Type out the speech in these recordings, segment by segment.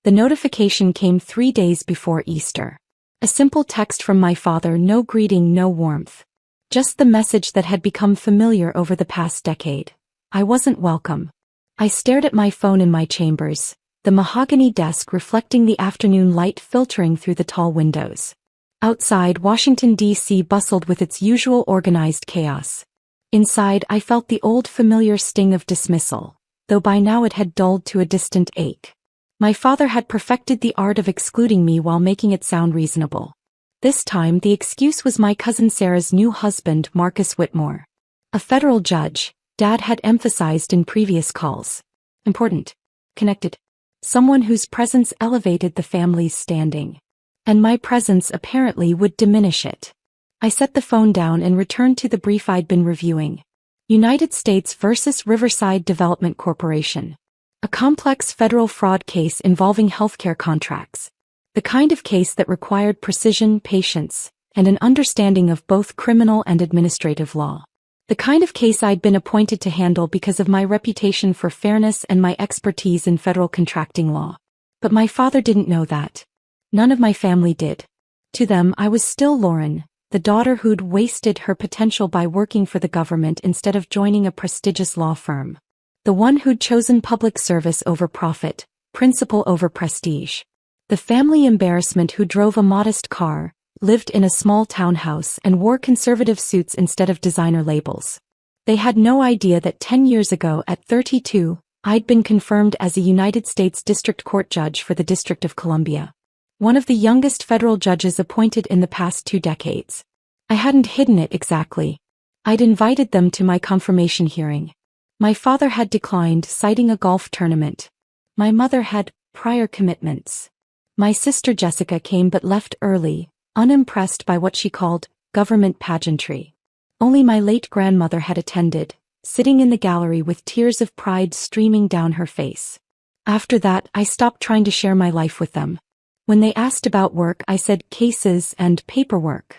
The notification came 3 days before Easter. A simple text from my father, no greeting, no warmth. Just the message that had become familiar over the past decade. I wasn't welcome. I stared at my phone in my chambers, the mahogany desk reflecting the afternoon light filtering through the tall windows. Outside, Washington, D.C. bustled with its usual organized chaos. Inside, I felt the old familiar sting of dismissal, though by now it had dulled to a distant ache. My father had perfected the art of excluding me while making it sound reasonable. This time, the excuse was my cousin Sarah's new husband, Marcus Whitmore. A federal judge, Dad had emphasized in previous calls. Important. Connected. Someone whose presence elevated the family's standing. And my presence apparently would diminish it. I set the phone down and returned to the brief I'd been reviewing. United States versus Riverside Development Corporation. A complex federal fraud case involving healthcare contracts. The kind of case that required precision, patience, and an understanding of both criminal and administrative law. The kind of case I'd been appointed to handle because of my reputation for fairness and my expertise in federal contracting law. But my father didn't know that. None of my family did. To them, I was still Lauren, the daughter who'd wasted her potential by working for the government instead of joining a prestigious law firm. The one who'd chosen public service over profit, principle over prestige. The family embarrassment who drove a modest car, lived in a small townhouse and wore conservative suits instead of designer labels. They had no idea that 10 years ago at 32, I'd been confirmed as a United States District Court judge for the District of Columbia. One of the youngest federal judges appointed in the past 2 decades. I hadn't hidden it exactly. I'd invited them to my confirmation hearing. My father had declined, citing a golf tournament. My mother had prior commitments. My sister Jessica came but left early, unimpressed by what she called government pageantry. Only my late grandmother had attended, sitting in the gallery with tears of pride streaming down her face. After that, I stopped trying to share my life with them. When they asked about work, I said cases and paperwork.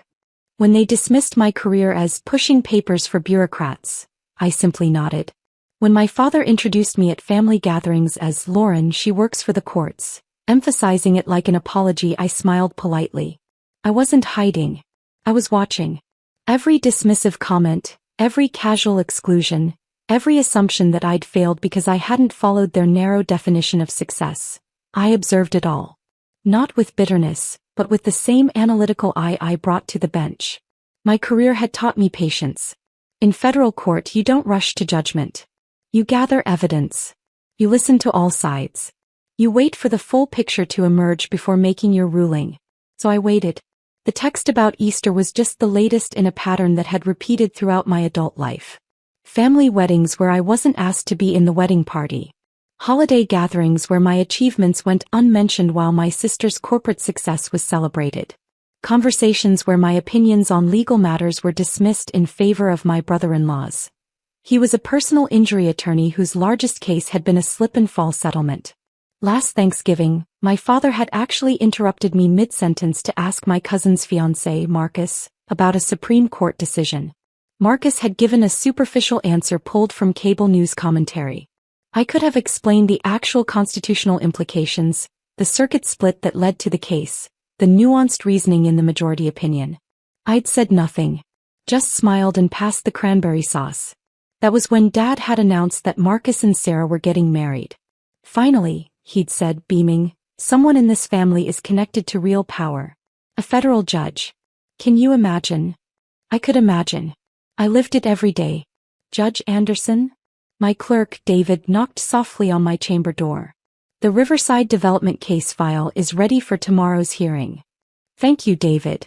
When they dismissed my career as pushing papers for bureaucrats, I simply nodded. When my father introduced me at family gatherings as Lauren, she works for the courts, emphasizing it like an apology, I smiled politely. I wasn't hiding. I was watching. Every dismissive comment, every casual exclusion, every assumption that I'd failed because I hadn't followed their narrow definition of success. I observed it all. Not with bitterness, but with the same analytical eye I brought to the bench. My career had taught me patience. In federal court, you don't rush to judgment. You gather evidence. You listen to all sides. You wait for the full picture to emerge before making your ruling. So I waited. The text about Easter was just the latest in a pattern that had repeated throughout my adult life. Family weddings where I wasn't asked to be in the wedding party. Holiday gatherings where my achievements went unmentioned while my sister's corporate success was celebrated. Conversations where my opinions on legal matters were dismissed in favor of my brother-in-law's. He was a personal injury attorney whose largest case had been a slip-and-fall settlement. Last Thanksgiving, my father had actually interrupted me mid-sentence to ask my cousin's fiancé, Marcus, about a Supreme Court decision. Marcus had given a superficial answer pulled from cable news commentary. I could have explained the actual constitutional implications, the circuit split that led to the case, the nuanced reasoning in the majority opinion. I'd said nothing. Just smiled and passed the cranberry sauce. That was when Dad had announced that Marcus and Sarah were getting married. Finally, he'd said, beaming, someone in this family is connected to real power. A federal judge. Can you imagine? I could imagine. I lived it every day. Judge Anderson? My clerk, David, knocked softly on my chamber door. The Riverside Development case file is ready for tomorrow's hearing. Thank you, David.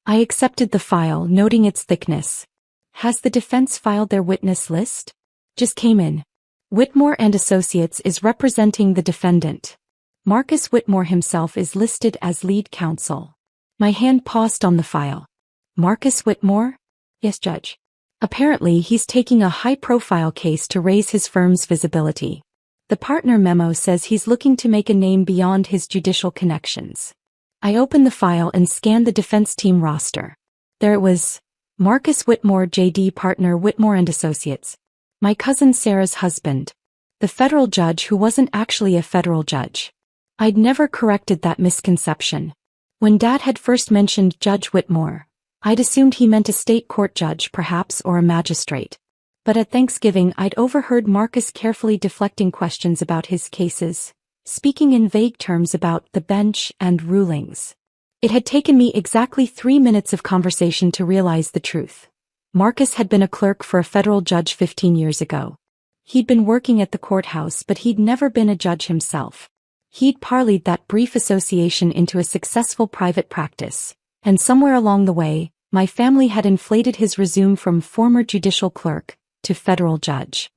I accepted the file, noting its thickness. Has the defense filed their witness list? Just came in. Whitmore and Associates is representing the defendant. Marcus Whitmore himself is listed as lead counsel. My hand paused on the file. Marcus Whitmore? Yes, Judge. Apparently, he's taking a high-profile case to raise his firm's visibility. The partner memo says he's looking to make a name beyond his judicial connections. I opened the file and scanned the defense team roster. There it was. Marcus Whitmore, J.D. Partner, Whitmore and Associates. My cousin Sarah's husband. The federal judge who wasn't actually a federal judge. I'd never corrected that misconception. When Dad had first mentioned Judge Whitmore, I'd assumed he meant a state court judge perhaps or a magistrate. But at Thanksgiving I'd overheard Marcus carefully deflecting questions about his cases, speaking in vague terms about the bench and rulings. It had taken me exactly 3 minutes of conversation to realize the truth. Marcus had been a clerk for a federal judge 15 years ago. He'd been working at the courthouse but he'd never been a judge himself. He'd parlayed that brief association into a successful private practice, and somewhere along the way, my family had inflated his resume from former judicial clerk to federal judge.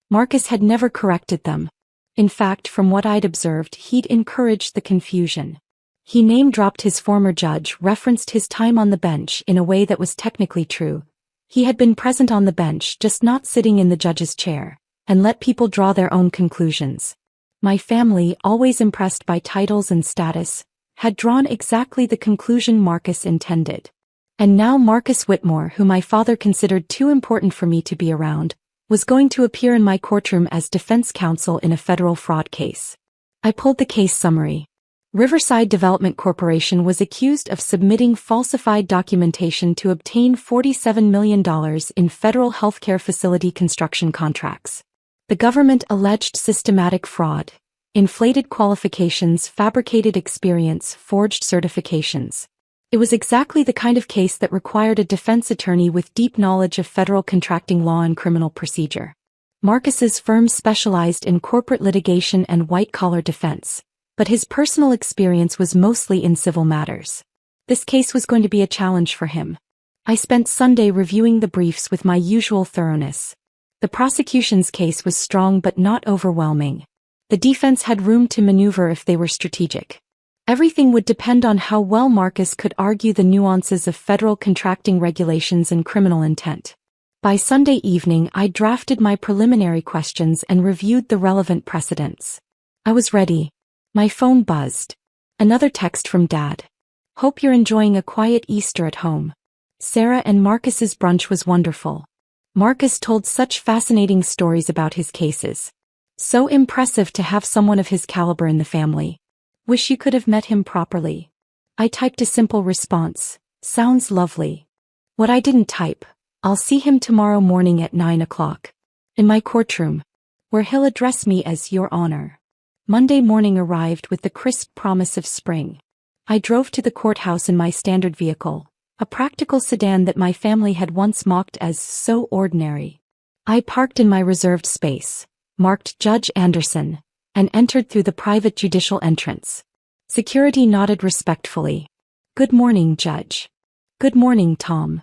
Marcus had never corrected them. In fact, from what I'd observed, he'd encouraged the confusion. He name-dropped his former judge, referenced his time on the bench in a way that was technically true. He had been present on the bench, just not sitting in the judge's chair, and let people draw their own conclusions. My family, always impressed by titles and status, had drawn exactly the conclusion Marcus intended. And now Marcus Whitmore, who my father considered too important for me to be around, was going to appear in my courtroom as defense counsel in a federal fraud case. I pulled the case summary. Riverside Development Corporation was accused of submitting falsified documentation to obtain $47 million in federal healthcare facility construction contracts. The government alleged systematic fraud, inflated qualifications, fabricated experience, forged certifications. It was exactly the kind of case that required a defense attorney with deep knowledge of federal contracting law and criminal procedure. Marcus's firm specialized in corporate litigation and white-collar defense, but his personal experience was mostly in civil matters. This case was going to be a challenge for him. I spent Sunday reviewing the briefs with my usual thoroughness. The prosecution's case was strong but not overwhelming. The defense had room to maneuver if they were strategic. Everything would depend on how well Marcus could argue the nuances of federal contracting regulations and criminal intent. By Sunday evening, I drafted my preliminary questions and reviewed the relevant precedents. I was ready. My phone buzzed. Another text from Dad. Hope you're enjoying a quiet Easter at home. Sarah and Marcus's brunch was wonderful. Marcus told such fascinating stories about his cases. So impressive to have someone of his caliber in the family. Wish you could have met him properly. I typed a simple response. Sounds lovely. What I didn't type. I'll see him tomorrow morning at 9 o'clock. In my courtroom. Where he'll address me as Your Honor. Monday morning arrived with the crisp promise of spring. I drove to the courthouse in my standard vehicle, a practical sedan that my family had once mocked as so ordinary. I parked in my reserved space, marked Judge Anderson, and entered through the private judicial entrance. Security nodded respectfully. Good morning, Judge. Good morning, Tom.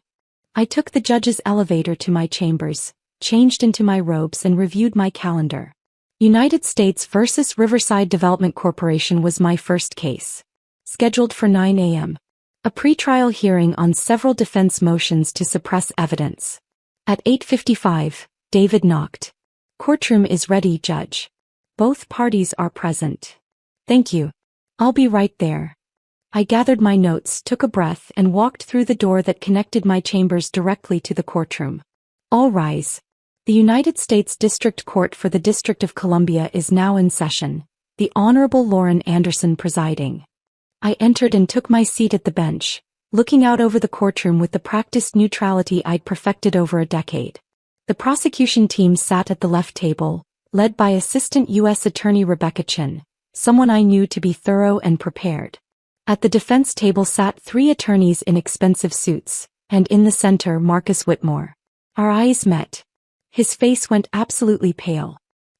I took the judge's elevator to my chambers, changed into my robes and reviewed my calendar. United States versus Riverside Development Corporation was my first case. Scheduled for 9 a.m. A pretrial hearing on several defense motions to suppress evidence. At 8:55, David knocked. Courtroom is ready, Judge. Both parties are present. Thank you. I'll be right there. I gathered my notes, took a breath, and walked through the door that connected my chambers directly to the courtroom. All rise. The United States District Court for the District of Columbia is now in session, the Honorable Lauren Anderson presiding. I entered and took my seat at the bench, looking out over the courtroom with the practiced neutrality I'd perfected over a decade. The prosecution team sat at the left table, led by Assistant U.S. Attorney Rebecca Chin, someone I knew to be thorough and prepared. At the defense table sat 3 attorneys in expensive suits, and in the center Marcus Whitmore. Our eyes met. His face went absolutely pale.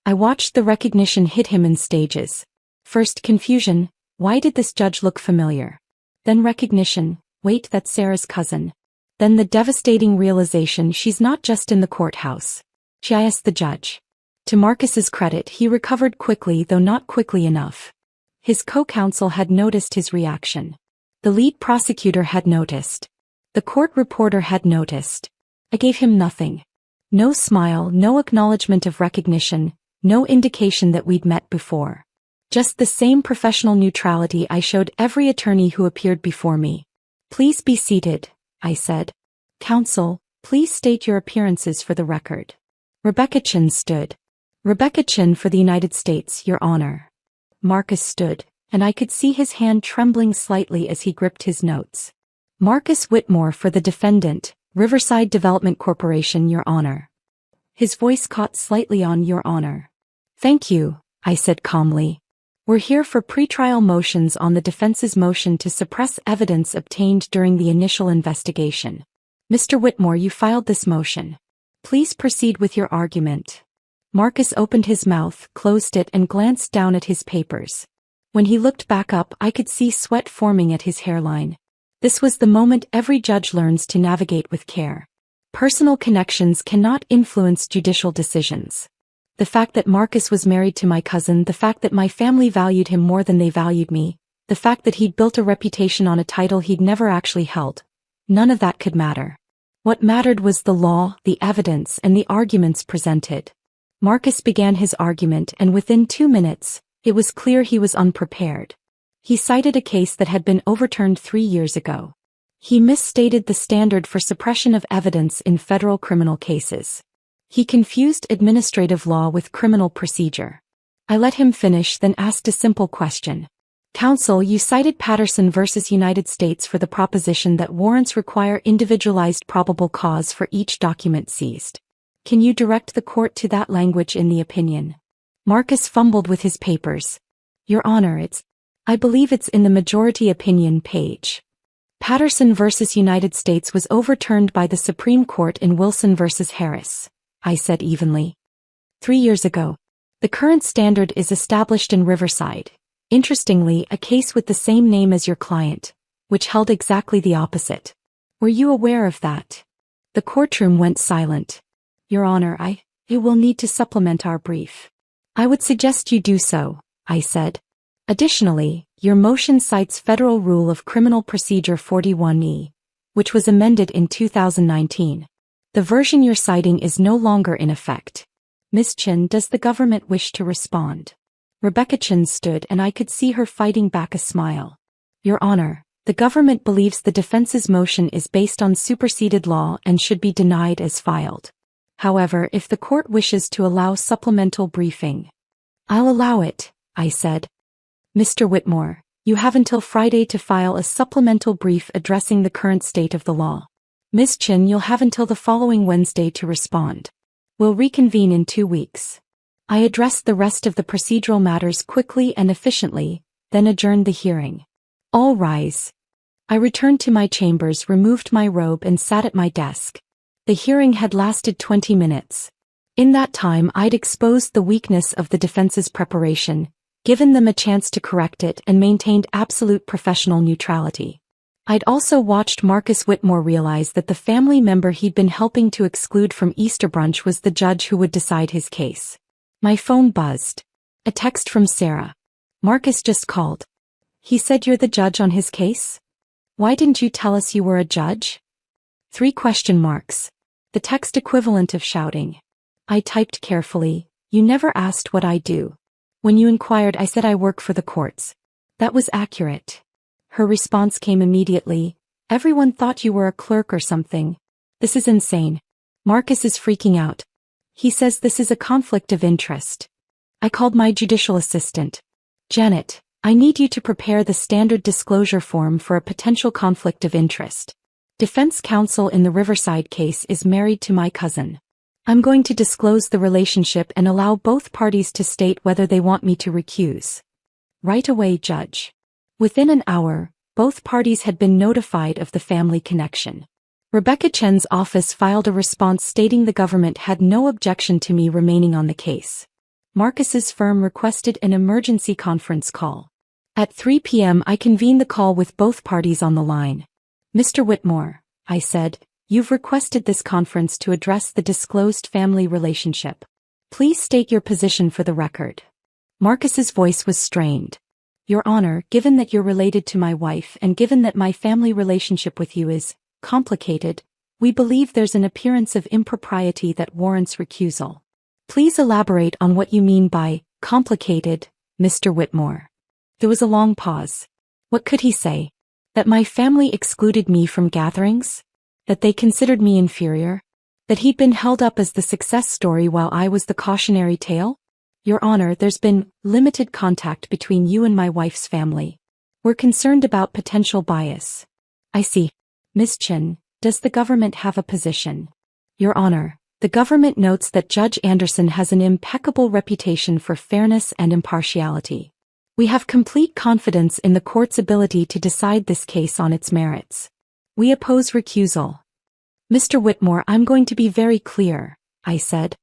I watched the recognition hit him in stages. First confusion, why did this judge look familiar? Then recognition, wait, that's Sarah's cousin. Then the devastating realization she's not just in the courthouse. She asked the judge. To Marcus's credit, he recovered quickly, though not quickly enough. His co-counsel had noticed his reaction. The lead prosecutor had noticed. The court reporter had noticed. I gave him nothing. No smile, no acknowledgement of recognition, no indication that we'd met before. Just the same professional neutrality I showed every attorney who appeared before me. Please be seated, I said. Counsel, please state your appearances for the record. Rebecca Chin stood. Rebecca Chin for the United States, Your Honor. Marcus stood. and I could see his hand trembling slightly as he gripped his notes. Marcus Whitmore for the defendant, Riverside Development Corporation, Your Honor. His voice caught slightly on Your Honor. Thank you, I said calmly. We're here for pretrial motions on the defense's motion to suppress evidence obtained during the initial investigation. Mr. Whitmore, you filed this motion. Please proceed with your argument. Marcus opened his mouth, closed it, and glanced down at his papers. When he looked back up, I could see sweat forming at his hairline. This was the moment every judge learns to navigate with care. Personal connections cannot influence judicial decisions. The fact that Marcus was married to my cousin, the fact that my family valued him more than they valued me, the fact that he'd built a reputation on a title he'd never actually held. None of that could matter. What mattered was the law, the evidence, and the arguments presented. Marcus began his argument, and within 2 minutes, it was clear he was unprepared. He cited a case that had been overturned 3 years ago. He misstated the standard for suppression of evidence in federal criminal cases. He confused administrative law with criminal procedure. I let him finish, then asked a simple question. Counsel, you cited Patterson v. United States for the proposition that warrants require individualized probable cause for each document seized. Can you direct the court to that language in the opinion? Marcus fumbled with his papers. Your Honor, I believe it's in the majority opinion page. Patterson v. United States was overturned by the Supreme Court in Wilson v. Harris, I said evenly. 3 years ago. The current standard is established in Riverside. Interestingly, a case with the same name as your client, which held exactly the opposite. Were you aware of that? The courtroom went silent. Your Honor, it will need to supplement our brief. I would suggest you do so, I said. Additionally, your motion cites Federal Rule of Criminal Procedure 41E, which was amended in 2019. The version you're citing is no longer in effect. Ms. Chin, does the government wish to respond? Rebecca Chin stood, and I could see her fighting back a smile. Your Honor, the government believes the defense's motion is based on superseded law and should be denied as filed. However, if the court wishes to allow supplemental briefing, I'll allow it, I said. Mr. Whitmore, you have until Friday to file a supplemental brief addressing the current state of the law. Ms. Chin, you'll have until the following Wednesday to respond. We'll reconvene in 2 weeks. I addressed the rest of the procedural matters quickly and efficiently, then adjourned the hearing. All rise. I returned to my chambers, removed my robe, and sat at my desk. The hearing had lasted 20 minutes. In that time, I'd exposed the weakness of the defense's preparation, given them a chance to correct it, and maintained absolute professional neutrality. I'd also watched Marcus Whitmore realize that the family member he'd been helping to exclude from Easter brunch was the judge who would decide his case. My phone buzzed. A text from Sarah. Marcus just called. He said you're the judge on his case? Why didn't you tell us you were a judge? 3 question marks. The text equivalent of shouting. I typed carefully. You never asked what I do. When you inquired, I said I work for the courts. That was accurate. Her response came immediately. Everyone thought you were a clerk or something. This is insane. Marcus is freaking out. He says this is a conflict of interest. I called my judicial assistant. Janet, I need you to prepare the standard disclosure form for a potential conflict of interest. Defense counsel in the Riverside case is married to my cousin. I'm going to disclose the relationship and allow both parties to state whether they want me to recuse. Right away, Judge. Within an hour, both parties had been notified of the family connection. Rebecca Chen's office filed a response stating the government had no objection to me remaining on the case. Marcus's firm requested an emergency conference call. At 3 p.m. I convened the call with both parties on the line. Mr. Whitmore, I said, you've requested this conference to address the disclosed family relationship. Please state your position for the record. Marcus's voice was strained. Your Honor, given that you're related to my wife and given that my family relationship with you is complicated, we believe there's an appearance of impropriety that warrants recusal. Please elaborate on what you mean by complicated, Mr. Whitmore. There was a long pause. What could he say? That my family excluded me from gatherings? That they considered me inferior? That he'd been held up as the success story while I was the cautionary tale? Your Honor, there's been limited contact between you and my wife's family. We're concerned about potential bias. I see. Ms. Chin, does the government have a position? Your Honor, the government notes that Judge Anderson has an impeccable reputation for fairness and impartiality. We have complete confidence in the court's ability to decide this case on its merits. We oppose recusal. Mr. Whitmore, I'm going to be very clear, I said.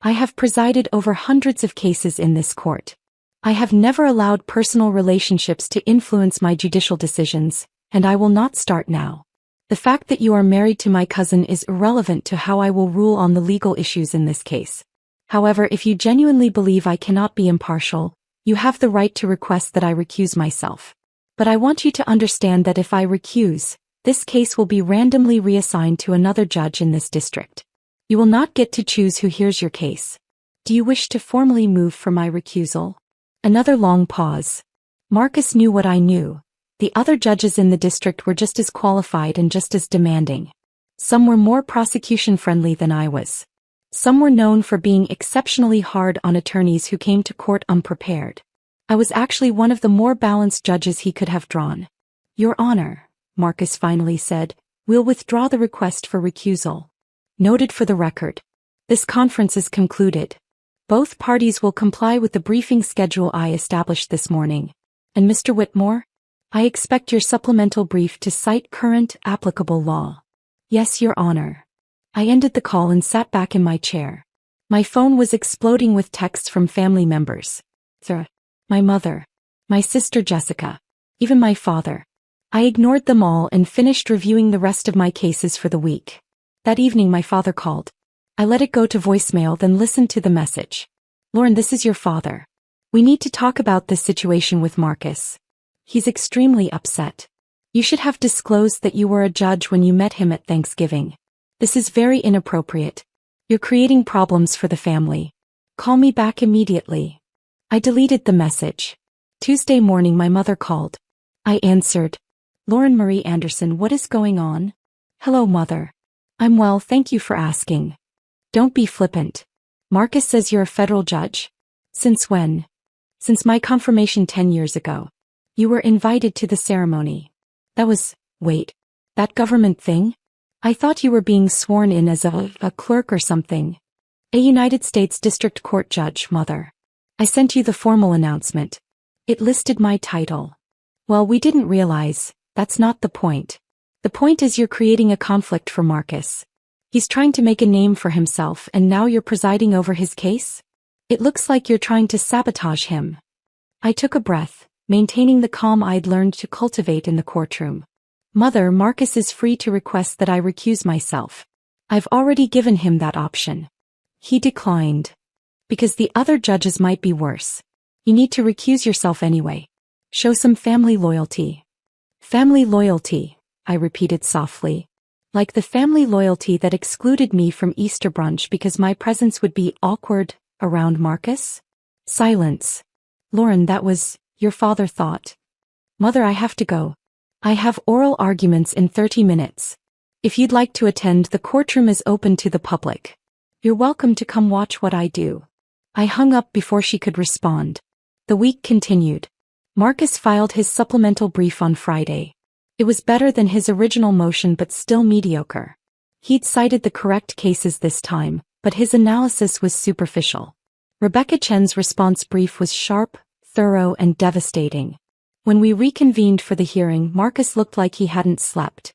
I have presided over hundreds of cases in this court. I have never allowed personal relationships to influence my judicial decisions, and I will not start now. The fact that you are married to my cousin is irrelevant to how I will rule on the legal issues in this case. However, if you genuinely believe I cannot be impartial, you have the right to request that I recuse myself. But I want you to understand that if I recuse, this case will be randomly reassigned to another judge in this district. You will not get to choose who hears your case. Do you wish to formally move for my recusal? Another long pause. Marcus knew what I knew. The other judges in the district were just as qualified and just as demanding. Some were more prosecution-friendly than I was. Some were known for being exceptionally hard on attorneys who came to court unprepared. I was actually one of the more balanced judges he could have drawn. Your Honor, Marcus finally said, we'll withdraw the request for recusal. Noted for the record. This conference is concluded. Both parties will comply with the briefing schedule I established this morning. And Mr. Whitmore, I expect your supplemental brief to cite current, applicable law. Yes, Your Honor. I ended the call and sat back in my chair. My phone was exploding with texts from family members. My mother. My sister Jessica. Even my father. I ignored them all and finished reviewing the rest of my cases for the week. That evening my father called. I let it go to voicemail, then listened to the message. Lauren, this is your father. We need to talk about this situation with Marcus. He's extremely upset. You should have disclosed that you were a judge when you met him at Thanksgiving. This is very inappropriate. You're creating problems for the family. Call me back immediately. I deleted the message. Tuesday morning my mother called. I answered. Lauren Marie Anderson, what is going on? Hello, Mother. I'm well, thank you for asking. Don't be flippant. Marcus says you're a federal judge. Since when? Since my confirmation 10 years ago. You were invited to the ceremony. Wait. That government thing? I thought you were being sworn in as a clerk or something. A United States District Court judge, Mother. I sent you the formal announcement. It listed my title. Well, we didn't realize. That's not the point. The point is you're creating a conflict for Marcus. He's trying to make a name for himself and now you're presiding over his case? It looks like you're trying to sabotage him. I took a breath, maintaining the calm I'd learned to cultivate in the courtroom. Mother, Marcus is free to request that I recuse myself. I've already given him that option. He declined. Because the other judges might be worse. You need to recuse yourself anyway. Show some family loyalty. Family loyalty, I repeated softly. Like the family loyalty that excluded me from Easter brunch because my presence would be awkward around Marcus? Silence. Lauren, that was, your father thought. Mother, I have to go. I have oral arguments in 30 minutes. If you'd like to attend, the courtroom is open to the public. You're welcome to come watch what I do. I hung up before she could respond. The week continued. Marcus filed his supplemental brief on Friday. It was better than his original motion but still mediocre. He'd cited the correct cases this time, but his analysis was superficial. Rebecca Chen's response brief was sharp, thorough, and devastating. When we reconvened for the hearing, Marcus looked like he hadn't slept.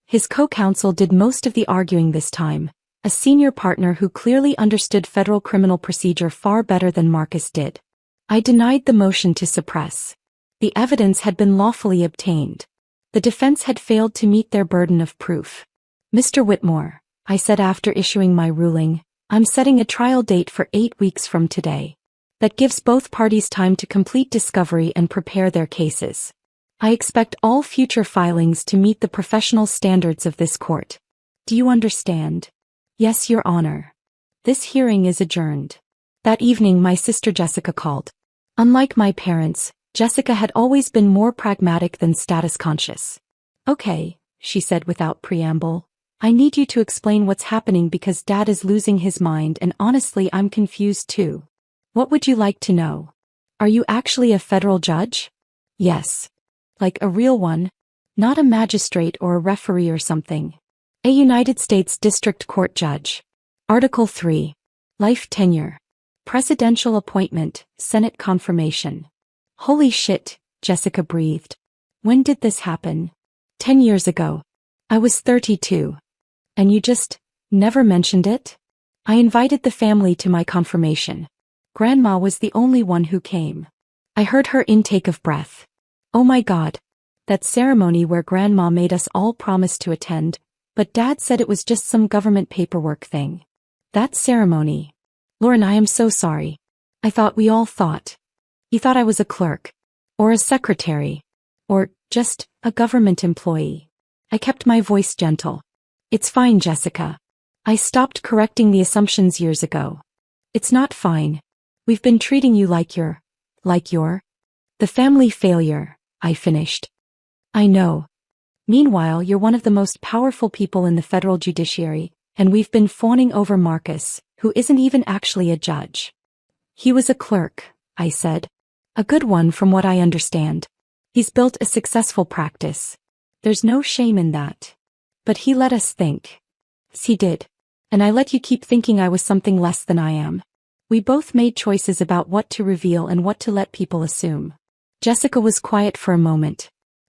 His co-counsel did most of the arguing this time, a senior partner who clearly understood federal criminal procedure far better than Marcus did. I denied the motion to suppress. The evidence had been lawfully obtained. The defense had failed to meet their burden of proof. Mr. Whitmore, I said after issuing my ruling, I'm setting a trial date for 8 weeks from today. That gives both parties time to complete discovery and prepare their cases. I expect all future filings to meet the professional standards of this court. Do you understand? Yes, Your Honor. This hearing is adjourned. That evening my sister Jessica called. Unlike my parents, Jessica had always been more pragmatic than status conscious. Okay, she said without preamble. I need you to explain what's happening because Dad is losing his mind and honestly I'm confused too. What would you like to know? Are you actually a federal judge? Yes. Like a real one? Not a magistrate or a referee or something. A United States District Court judge. Article 3. Life tenure. Presidential appointment, Senate confirmation. Holy shit, Jessica breathed. When did this happen? 10 years ago. I was 32. And you just never mentioned it? I invited the family to my confirmation. Grandma was the only one who came. I heard her intake of breath. Oh my God. That ceremony where Grandma made us all promise to attend, but Dad said it was just some government paperwork thing. That ceremony. Lauren, I am so sorry. I thought we all thought. You thought I was a clerk. Or a secretary. Or just a government employee. I kept my voice gentle. It's fine, Jessica. I stopped correcting the assumptions years ago. It's not fine. We've been treating you like you're the family failure, I finished. I know. Meanwhile, you're one of the most powerful people in the federal judiciary, and we've been fawning over Marcus, who isn't even actually a judge. He was a clerk, I said. A good one from what I understand. He's built a successful practice. There's no shame in that. But he let us think. He did. And I let you keep thinking I was something less than I am. We both made choices about what to reveal and what to let people assume. Jessica was quiet for a moment.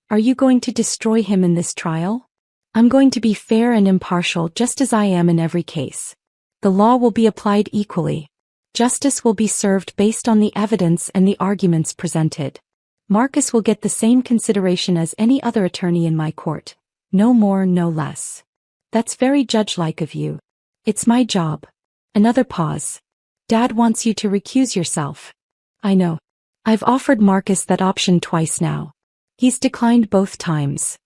Are you going to destroy him in this trial? I'm going to be fair and impartial just as I am in every case. The law will be applied equally. Justice will be served based on the evidence and the arguments presented. Marcus will get the same consideration as any other attorney in my court. No more, no less. That's very judge-like of you. It's my job. Another pause. Dad wants you to recuse yourself. I know. I've offered Marcus that option twice now. He's declined both times.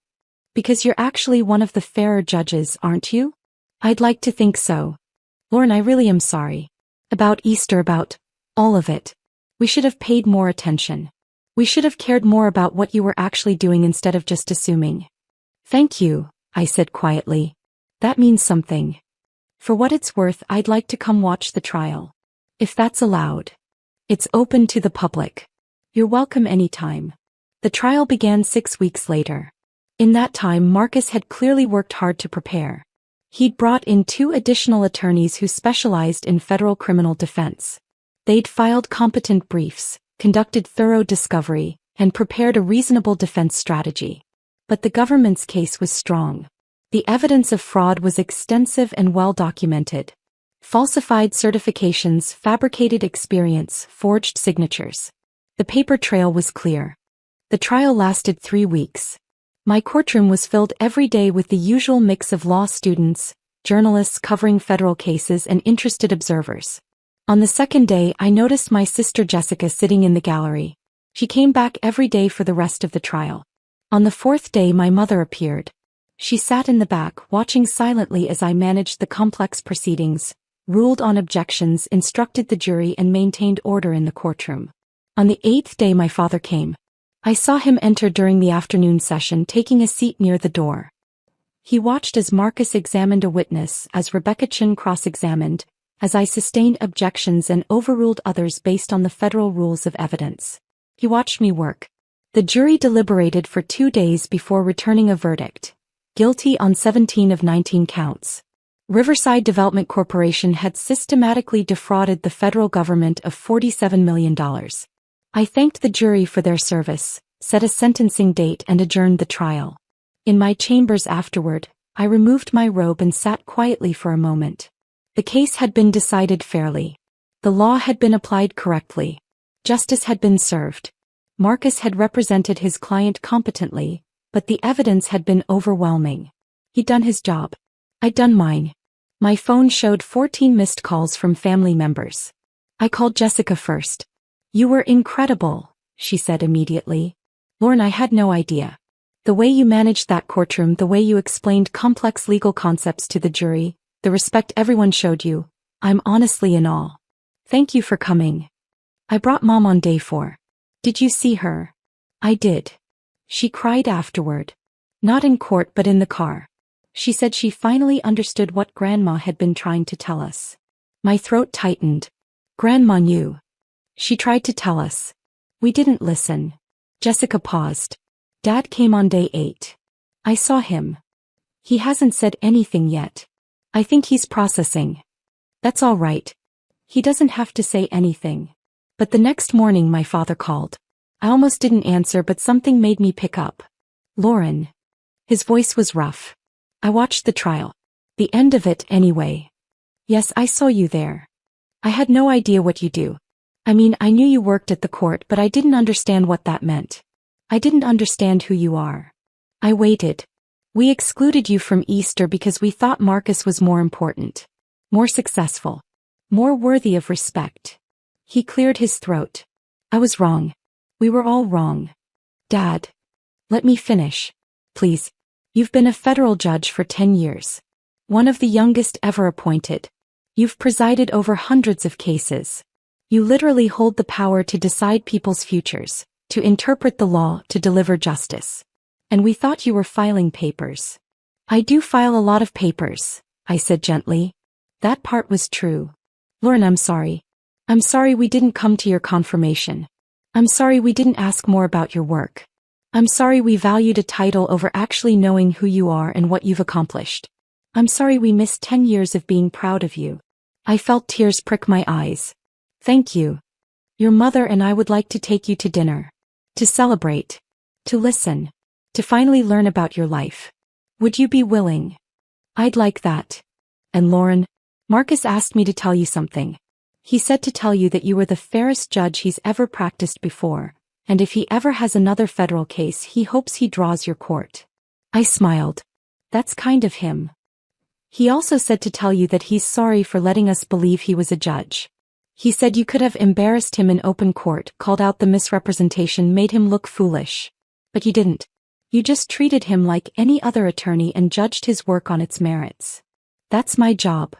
Because you're actually one of the fairer judges, aren't you? I'd like to think so. Lauren, I really am sorry. About Easter, about all of it. We should have paid more attention. We should have cared more about what you were actually doing instead of just assuming. Thank you, I said quietly. That means something. For what it's worth, I'd like to come watch the trial. If that's allowed. It's open to the public. You're welcome anytime. The trial began 6 weeks later. In that time, Marcus had clearly worked hard to prepare. He'd brought in 2 additional attorneys who specialized in federal criminal defense. They'd filed competent briefs, conducted thorough discovery, and prepared a reasonable defense strategy. But the government's case was strong. The evidence of fraud was extensive and well documented. Falsified certifications, fabricated experience, forged signatures. The paper trail was clear. The trial lasted 3 weeks. My courtroom was filled every day with the usual mix of law students, journalists covering federal cases, and interested observers. On the second day, I noticed my sister Jessica sitting in the gallery. She came back every day for the rest of the trial. On the 4th day, my mother appeared. She sat in the back, watching silently as I managed the complex proceedings, ruled on objections, instructed the jury, and maintained order in the courtroom. On the 8th day, my father came. I saw him enter during the afternoon session, taking a seat near the door. He watched as Marcus examined a witness, as Rebecca Chin cross-examined, as I sustained objections and overruled others based on the federal rules of evidence. He watched me work. The jury deliberated for 2 days before returning a verdict. Guilty on 17 of 19 counts. Riverside Development Corporation had systematically defrauded the federal government of $47 million. I thanked the jury for their service, set a sentencing date, and adjourned the trial. In my chambers afterward, I removed my robe and sat quietly for a moment. The case had been decided fairly. The law had been applied correctly. Justice had been served. Marcus had represented his client competently, but the evidence had been overwhelming. He'd done his job. I'd done mine. My phone showed 14 missed calls from family members. I called Jessica first. You were incredible, she said immediately. Lauren, I had no idea. The way you managed that courtroom, the way you explained complex legal concepts to the jury, the respect everyone showed you, I'm honestly in awe. Thank you for coming. I brought Mom on day 4. Did you see her? I did. She cried afterward. Not in court but in the car. She said she finally understood what Grandma had been trying to tell us. My throat tightened. Grandma knew. She tried to tell us. We didn't listen. Jessica paused. Dad came on day 8. I saw him. He hasn't said anything yet. I think he's processing. That's all right. He doesn't have to say anything. But the next morning my father called. I almost didn't answer, but something made me pick up. Lauren. His voice was rough. I watched the trial. The end of it, anyway. Yes, I saw you there. I had no idea what you do. I mean, I knew you worked at the court, but I didn't understand what that meant. I didn't understand who you are. I waited. We excluded you from Easter because we thought Marcus was more important. More successful. More worthy of respect. He cleared his throat. I was wrong. We were all wrong. Dad. Let me finish. Please. You've been a federal judge for 10 years. One of the youngest ever appointed. You've presided over hundreds of cases. You literally hold the power to decide people's futures, to interpret the law, to deliver justice. And we thought you were filing papers. I do file a lot of papers, I said gently. That part was true. Lauren, I'm sorry. I'm sorry we didn't come to your confirmation. I'm sorry we didn't ask more about your work. I'm sorry we valued a title over actually knowing who you are and what you've accomplished. I'm sorry we missed 10 years of being proud of you. I felt tears prick my eyes. Thank you. Your mother and I would like to take you to dinner. To celebrate. To listen. To finally learn about your life. Would you be willing? I'd like that. And Lauren, Marcus asked me to tell you something. He said to tell you that you were the fairest judge he's ever practiced before, and if he ever has another federal case, he hopes he draws your court. I smiled. That's kind of him. He also said to tell you that he's sorry for letting us believe he was a judge. He said you could have embarrassed him in open court, called out the misrepresentation, made him look foolish. But you didn't. You just treated him like any other attorney and judged his work on its merits. That's my job.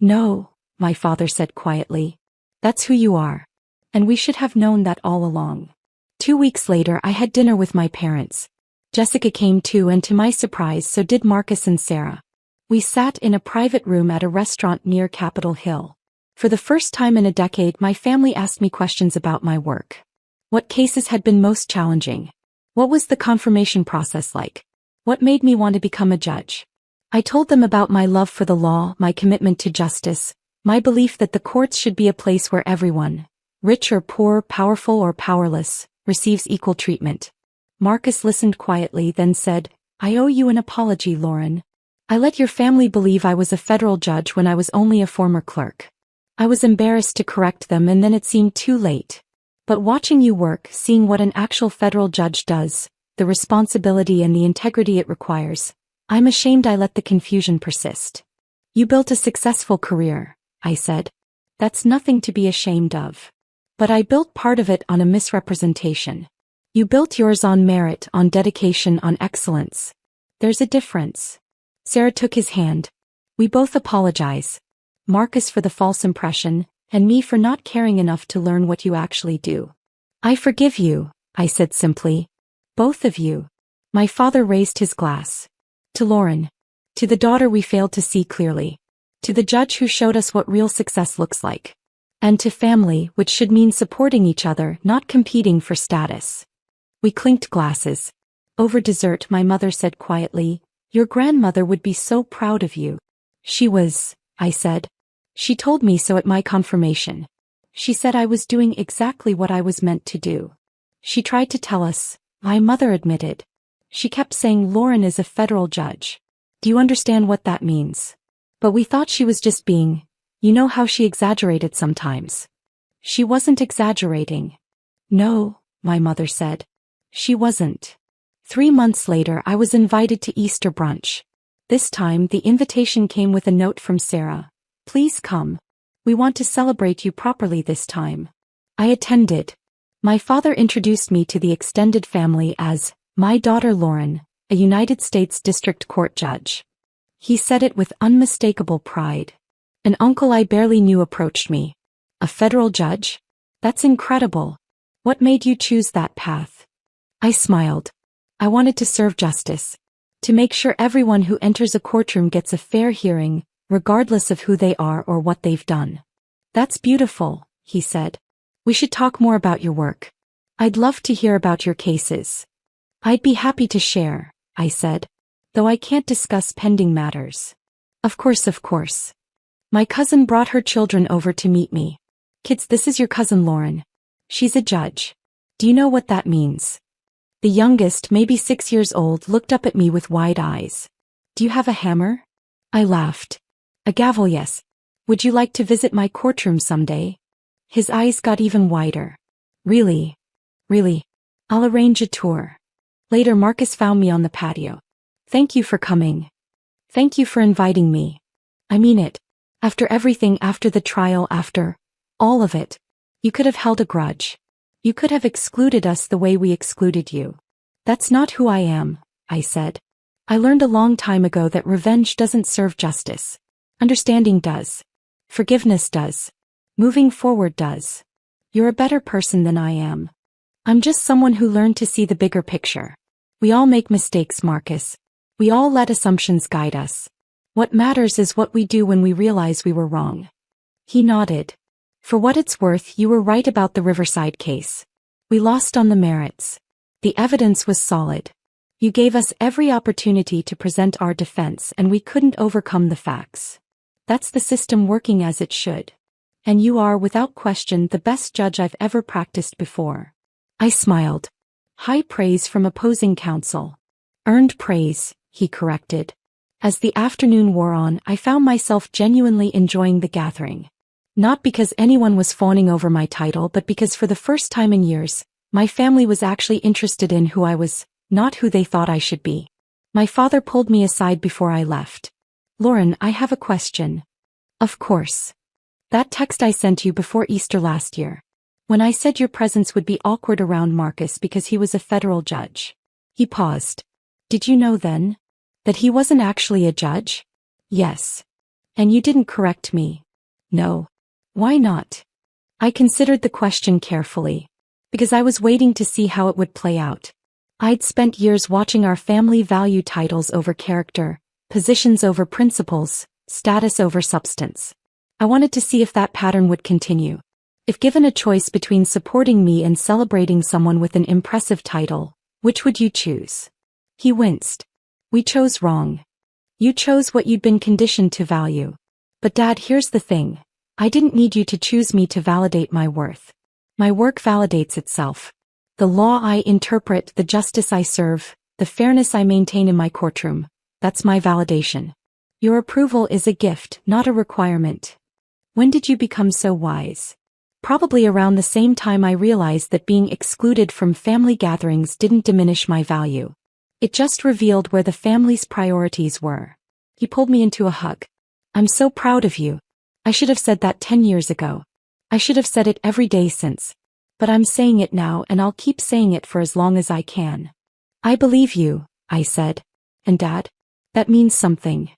No, my father said quietly. That's who you are. And we should have known that all along. 2 weeks later I had dinner with my parents. Jessica came too, and to my surprise so did Marcus and Sarah. We sat in a private room at a restaurant near Capitol Hill. For the first time in a decade my family asked me questions about my work. What cases had been most challenging? What was the confirmation process like? What made me want to become a judge? I told them about my love for the law, my commitment to justice, my belief that the courts should be a place where everyone, rich or poor, powerful or powerless, receives equal treatment. Marcus listened quietly, then said, I owe you an apology, Lauren. I let your family believe I was a federal judge when I was only a former clerk. I was embarrassed to correct them, and then it seemed too late. But watching you work, seeing what an actual federal judge does, the responsibility and the integrity it requires, I'm ashamed I let the confusion persist. You built a successful career, I said. That's nothing to be ashamed of. But I built part of it on a misrepresentation. You built yours on merit, on dedication, on excellence. There's a difference. Sarah took his hand. We both apologize. Marcus for the false impression, and me for not caring enough to learn what you actually do. I forgive you, I said simply. Both of you. My father raised his glass. To Lauren. To the daughter we failed to see clearly. To the judge who showed us what real success looks like. And to family, which should mean supporting each other, not competing for status. We clinked glasses. Over dessert my mother said quietly, Your grandmother would be so proud of you. She was, I said. She told me so at my confirmation. She said I was doing exactly what I was meant to do. She tried to tell us, my mother admitted. She kept saying Lauren is a federal judge. Do you understand what that means? But we thought she was just being, you know how she exaggerated sometimes. She wasn't exaggerating. No, my mother said. She wasn't. 3 months later I was invited to Easter brunch. This time the invitation came with a note from Sarah. Please come. We want to celebrate you properly this time. I attended. My father introduced me to the extended family as my daughter Lauren, a United States District Court judge. He said it with unmistakable pride. An uncle I barely knew approached me. A federal judge? That's incredible. What made you choose that path? I smiled. I wanted to serve justice. To make sure everyone who enters a courtroom gets a fair hearing, regardless of who they are or what they've done. That's beautiful, he said. We should talk more about your work. I'd love to hear about your cases. I'd be happy to share, I said, though I can't discuss pending matters. Of course. My cousin brought her children over to meet me. Kids, this is your cousin Lauren. She's a judge. Do you know what that means? The youngest, maybe 6 years old, looked up at me with wide eyes. Do you have a hammer? I laughed. A gavel, yes. Would you like to visit my courtroom someday? His eyes got even wider. Really? I'll arrange a tour. Later Marcus found me on the patio. Thank you for coming. Thank you for inviting me. I mean it. After everything, after the trial, after all of it. You could have held a grudge. You could have excluded us the way we excluded you. That's not who I am, I said. I learned a long time ago that revenge doesn't serve justice. Understanding does. Forgiveness does. Moving forward does. You're a better person than I am. I'm just someone who learned to see the bigger picture. We all make mistakes, Marcus. We all let assumptions guide us. What matters is what we do when we realize we were wrong. He nodded. For what it's worth, you were right about the Riverside case. We lost on the merits. The evidence was solid. You gave us every opportunity to present our defense and we couldn't overcome the facts. That's the system working as it should. And you are, without question, the best judge I've ever practiced before. I smiled. High praise from opposing counsel. Earned praise, he corrected. As the afternoon wore on, I found myself genuinely enjoying the gathering. Not because anyone was fawning over my title, but because for the first time in years, my family was actually interested in who I was, not who they thought I should be. My father pulled me aside before I left. Lauren, I have a question. Of course. That text I sent you before Easter last year. When I said your presence would be awkward around Marcus because he was a federal judge. He paused. Did you know then? That he wasn't actually a judge? Yes. And you didn't correct me? No. Why not? I considered the question carefully. Because I was waiting to see how it would play out. I'd spent years watching our family value titles over character, positions over principles, status over substance. I wanted to see if that pattern would continue. If given a choice between supporting me and celebrating someone with an impressive title, which would you choose? He winced. We chose wrong. You chose what you'd been conditioned to value. But Dad, here's the thing. I didn't need you to choose me to validate my worth. My work validates itself. The law I interpret, the justice I serve, the fairness I maintain in my courtroom, that's my validation. Your approval is a gift, not a requirement. When did you become so wise? Probably around the same time I realized that being excluded from family gatherings didn't diminish my value. It just revealed where the family's priorities were. He pulled me into a hug. I'm so proud of you. I should have said that 10 years ago. I should have said it every day since. But I'm saying it now and I'll keep saying it for as long as I can. I believe you, I said. And Dad? That means something.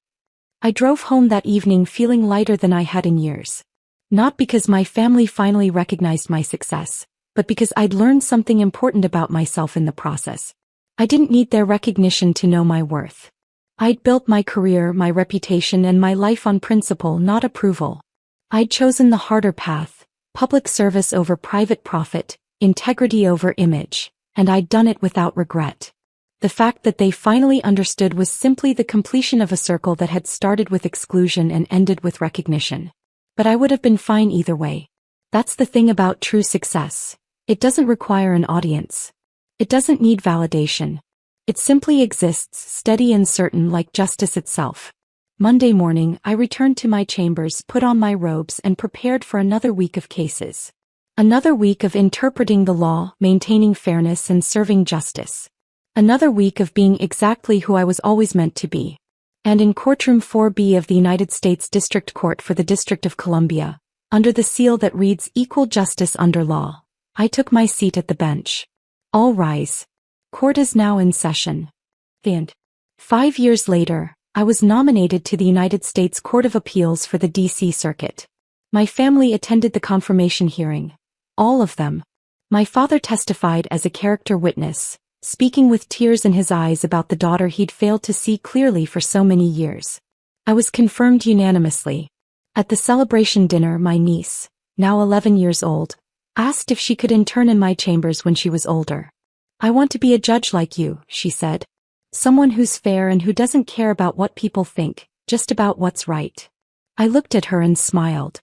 I drove home that evening feeling lighter than I had in years. Not because my family finally recognized my success, but because I'd learned something important about myself in the process. I didn't need their recognition to know my worth. I'd built my career, my reputation, and my life on principle, not approval. I'd chosen the harder path, public service over private profit, integrity over image, and I'd done it without regret. The fact that they finally understood was simply the completion of a circle that had started with exclusion and ended with recognition. But I would have been fine either way. That's the thing about true success. It doesn't require an audience. It doesn't need validation. It simply exists, steady and certain like justice itself. Monday morning, I returned to my chambers, put on my robes, and prepared for another week of cases. Another week of interpreting the law, maintaining fairness, and serving justice. Another week of being exactly who I was always meant to be. And in Courtroom 4B of the United States District Court for the District of Columbia, under the seal that reads Equal Justice Under Law, I took my seat at the bench. All rise. Court is now in session. And 5 years later, I was nominated to the United States Court of Appeals for the D.C. Circuit. My family attended the confirmation hearing. All of them. My father testified as a character witness, speaking with tears in his eyes about the daughter he'd failed to see clearly for so many years. I was confirmed unanimously. At the celebration dinner, my niece, now 11 years old, Asked if she could intern in my chambers when she was older. I want to be a judge like you, she said. Someone who's fair and who doesn't care about what people think, just about what's right. I looked at her and smiled.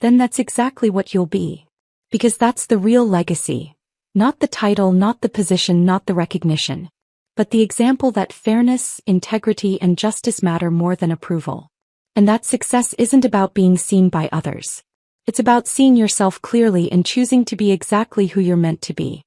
Then that's exactly what you'll be. Because that's the real legacy. Not the title, not the position, not the recognition. But the example that fairness, integrity, and justice matter more than approval. And that success isn't about being seen by others. It's about seeing yourself clearly and choosing to be exactly who you're meant to be.